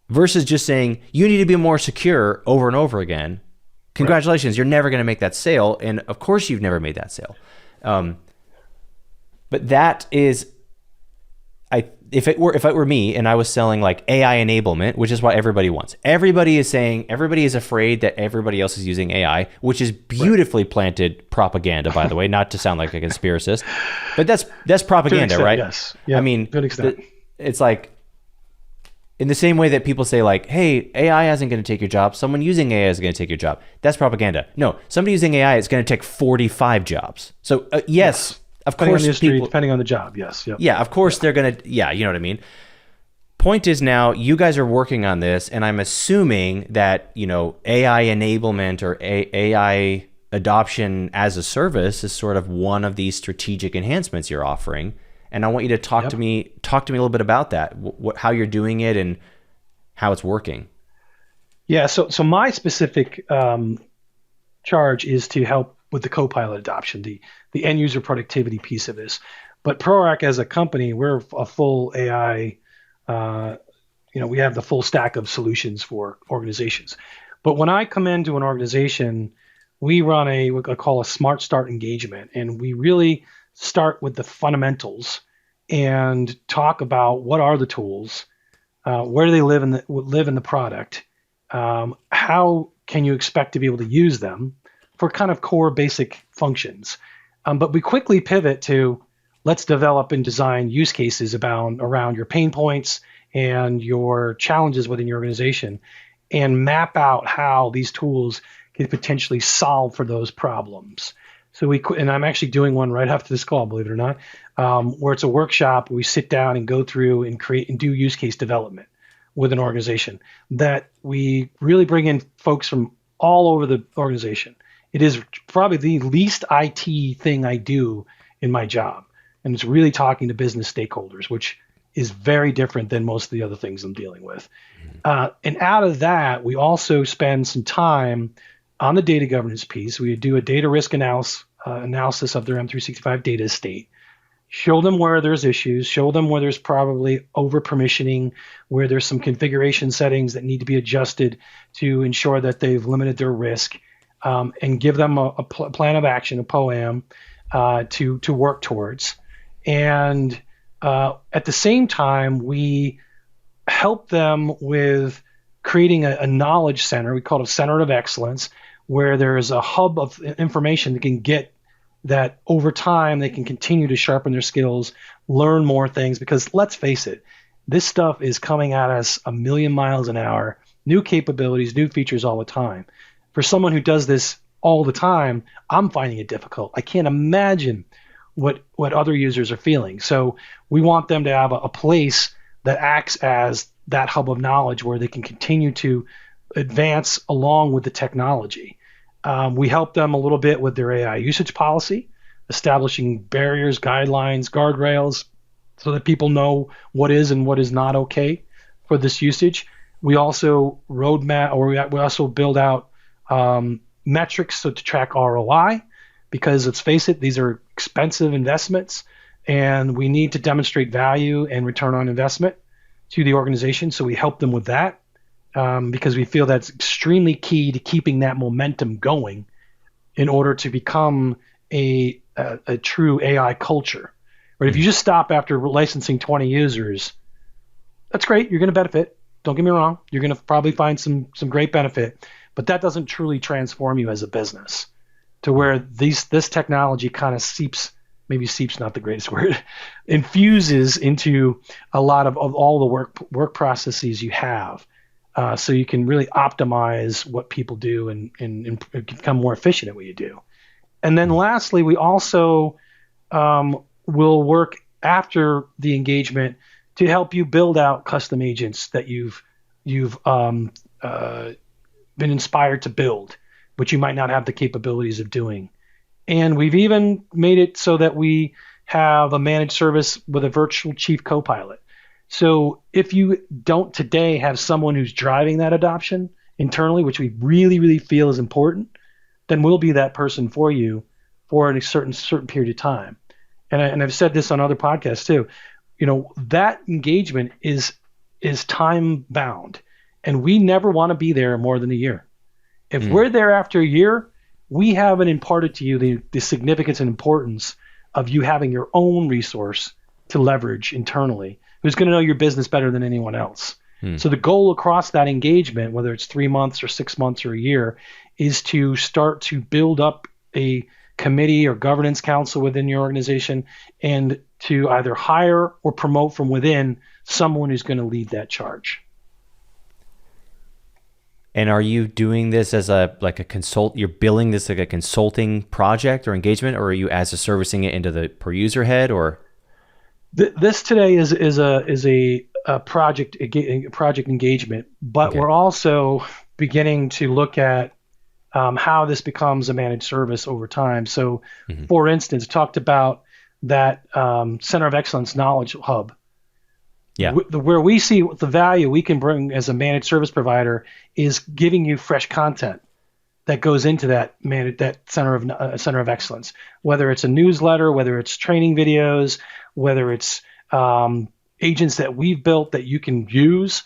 Versus just saying, you need to be more secure over and over again. Congratulations, you're never going to make that sale. And of course you've never made that sale. But that is, if it were me and I was selling like AI enablement, which is what everybody wants. Everybody is afraid that everybody else is using AI, which is beautifully planted propaganda, by the way, not to sound like a conspiracist, but that's propaganda, extent, right? Yes. Yeah, I mean, good extent. It's like, in the same way that people say like, hey, AI isn't going to take your job. Someone using AI is going to take your job. That's propaganda. No, somebody using AI is going to take 45 jobs. So yes. Of depending course, on the industry, depending on the job, yes. Yep. Yeah, of course they're going to, you know what I mean? Point is now, you guys are working on this, and I'm assuming that, AI enablement or AI adoption as a service is sort of one of these strategic enhancements you're offering. And I want you to talk to me a little bit about that, how you're doing it and how it's working. Yeah. So my specific charge is to help with the Copilot adoption, the end user productivity piece of this. But ProAct as a company, we're a full AI. Uh, we have the full stack of solutions for organizations. But when I come into an organization, we run what I call a smart start engagement, and we really start with the fundamentals and talk about what are the tools, where do they live in the product, how can you expect to be able to use them for kind of core basic functions. But we quickly pivot to let's develop and design use cases around your pain points and your challenges within your organization and map out how these tools can potentially solve for those problems. And I'm actually doing one right after this call, believe it or not, where it's a workshop where we sit down and go through and create and do use case development with an organization that we really bring in folks from all over the organization. It is probably the least IT thing I do in my job. And it's really talking to business stakeholders, which is very different than most of the other things I'm dealing with. And out of that, we also spend some time on the data governance piece. We do a data risk analysis of their M365 data estate, show them where there's issues, show them where there's probably over permissioning, where there's some configuration settings that need to be adjusted to ensure that they've limited their risk, and give them a plan of action, a POAM, to work towards. And at the same time, we help them with creating a knowledge center. We call it a center of excellence, where there is a hub of information that can get that over time they can continue to sharpen their skills, learn more things, because let's face it, this stuff is coming at us a million miles an hour, new capabilities, new features all the time. For someone who does this all the time, I'm finding it difficult. I can't imagine what other users are feeling. So we want them to have a place that acts as that hub of knowledge where they can continue to advance along with the technology. We help them a little bit with their AI usage policy, establishing barriers, guidelines, guardrails, so that people know what is and what is not okay for this usage. We also roadmap, or we also build out metrics to track ROI, because let's face it, these are expensive investments, and we need to demonstrate value and return on investment to the organization. So we help them with that. Because we feel that's extremely key to keeping that momentum going in order to become a true AI culture. But if you just stop after licensing 20 users, that's great. You're going to benefit. Don't get me wrong. You're going to probably find some great benefit, but that doesn't truly transform you as a business to where this technology kind of maybe seeps not the greatest word, infuses into a lot of all the work processes you have. So you can really optimize what people do and become more efficient at what you do. And then lastly, we also will work after the engagement to help you build out custom agents that you've been inspired to build, but you might not have the capabilities of doing. And we've even made it so that we have a managed service with a virtual chief copilot. So if you don't today have someone who's driving that adoption internally, which we really, really feel is important, then we'll be that person for you for a certain period of time. And I've said this on other podcasts too. That engagement is time bound, and we never want to be there more than a year. If we're there after a year, we haven't imparted to you the significance and importance of you having your own resource to leverage internally, who's going to know your business better than anyone else. So the goal across that engagement, whether it's 3 months or 6 months or a year, is to start to build up a committee or governance council within your organization and to either hire or promote from within someone who's going to lead that charge. And are you doing this as a consult? You're billing this like a consulting project or engagement, or are you as a servicing it into the per user head, or? This today is a project engagement, but we're also beginning to look at how this becomes a managed service over time. So, for instance, talked about that Center of Excellence Knowledge Hub. Yeah. Where we see the value we can bring as a managed service provider is giving you fresh content that goes into that center of excellence, whether it's a newsletter, whether it's training videos, whether it's agents that we've built that you can use.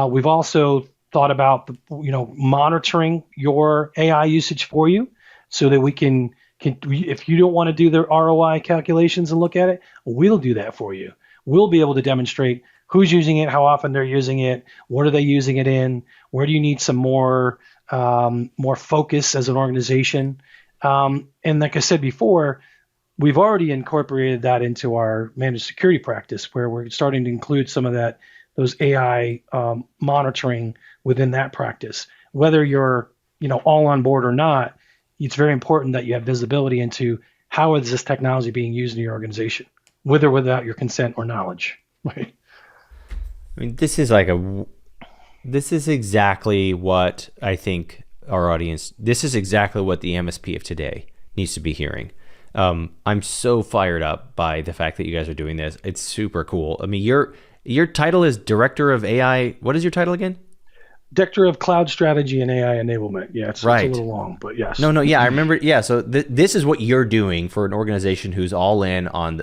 We've also thought about monitoring your AI usage for you, so that we can if you don't want to do the ROI calculations and look at it, we'll do that for you. We'll be able to demonstrate who's using it, how often they're using it, what are they using it in, where do you need some more focus as an organization. And like I said before, we've already incorporated that into our managed security practice, where we're starting to include some of those AI monitoring within that practice. Whether you're all on board or not, it's very important that you have visibility into how is this technology being used in your organization, with or without your consent or knowledge. Right? I mean, this is exactly what I think our audience, this is exactly what the MSP of today needs to be hearing. I'm so fired up by the fact that you guys are doing this. It's super cool. I mean, your title is Director of AI. What is your title again? Director of Cloud Strategy and AI Enablement. Yeah, it's a little long, but yes. No, yeah, I remember. Yeah, so this is what you're doing for an organization who's all in on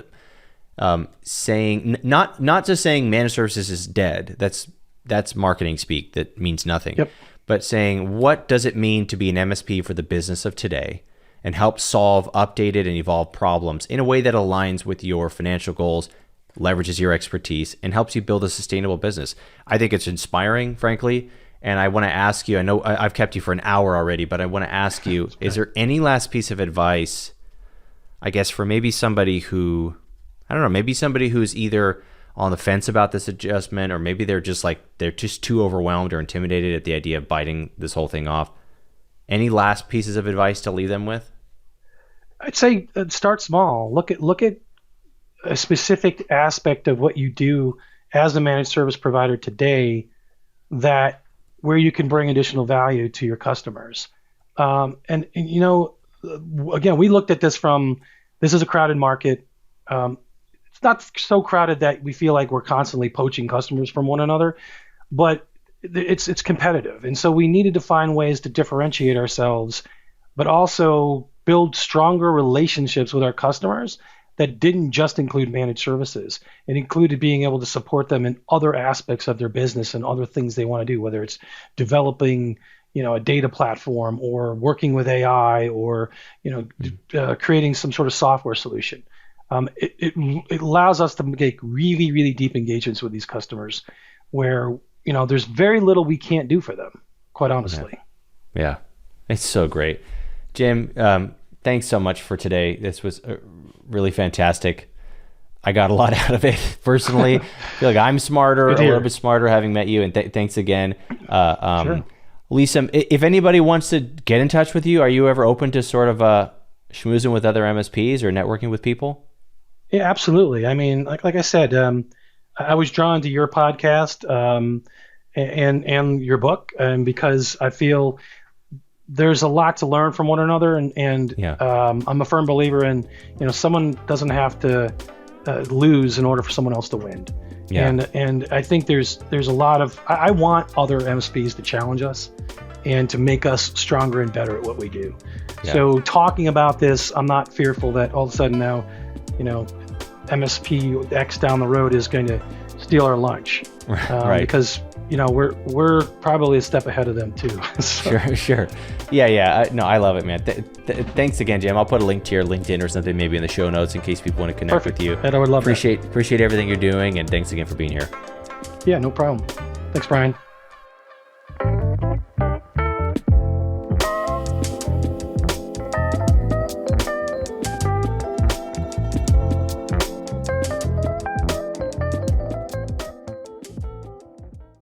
saying, not just saying managed services is dead. That's marketing speak that means nothing. Yep. But saying, what does it mean to be an MSP for the business of today, and help solve updated and evolved problems in a way that aligns with your financial goals, leverages your expertise, and helps you build a sustainable business. I think it's inspiring, frankly. And I want to ask you, I know I've kept you for an hour already, but I want to ask you, is there any last piece of advice, I guess, for maybe somebody who, I don't know, maybe somebody who's either on the fence about this adjustment, or maybe they're just too overwhelmed or intimidated at the idea of biting this whole thing off. Any last pieces of advice to leave them with? I'd say start small. Look at a specific aspect of what you do as a managed service provider today, that where you can bring additional value to your customers. And again, we looked at this this is a crowded market. It's not so crowded that we feel like we're constantly poaching customers from one another, but it's competitive. And so we needed to find ways to differentiate ourselves, but also build stronger relationships with our customers that didn't just include managed services. It included being able to support them in other aspects of their business and other things they want to do, whether it's developing, a data platform, or working with AI, or, creating some sort of software solution. It allows us to make really, really deep engagements with these customers where, there's very little we can't do for them, quite honestly. Yeah. It's so great. Jim, thanks so much for today. This was really fantastic. I got a lot out of it personally. I feel like I'm smarter, a little bit smarter having met you. And thanks again. Sure. Lisa, if anybody wants to get in touch with you, are you ever open to sort of schmoozing with other MSPs or networking with people? Yeah, absolutely. I mean, like I said, I was drawn to your podcast and your book, because I feel there's a lot to learn from one another, and I'm a firm believer in, someone doesn't have to lose in order for someone else to win. Yeah. And I think there's a lot of, I want other MSPs to challenge us and to make us stronger and better at what we do. Yeah. So talking about this, I'm not fearful that all of a sudden now, MSP X down the road is going to steal our lunch. Right. Because we're probably a step ahead of them too. So. Sure. Yeah. No, I love it, man. Thanks again, Jim. I'll put a link to your LinkedIn or something maybe in the show notes in case people want to connect with you. And I would love Appreciate everything you're doing, and thanks again for being here. Yeah, no problem. Thanks, Brian.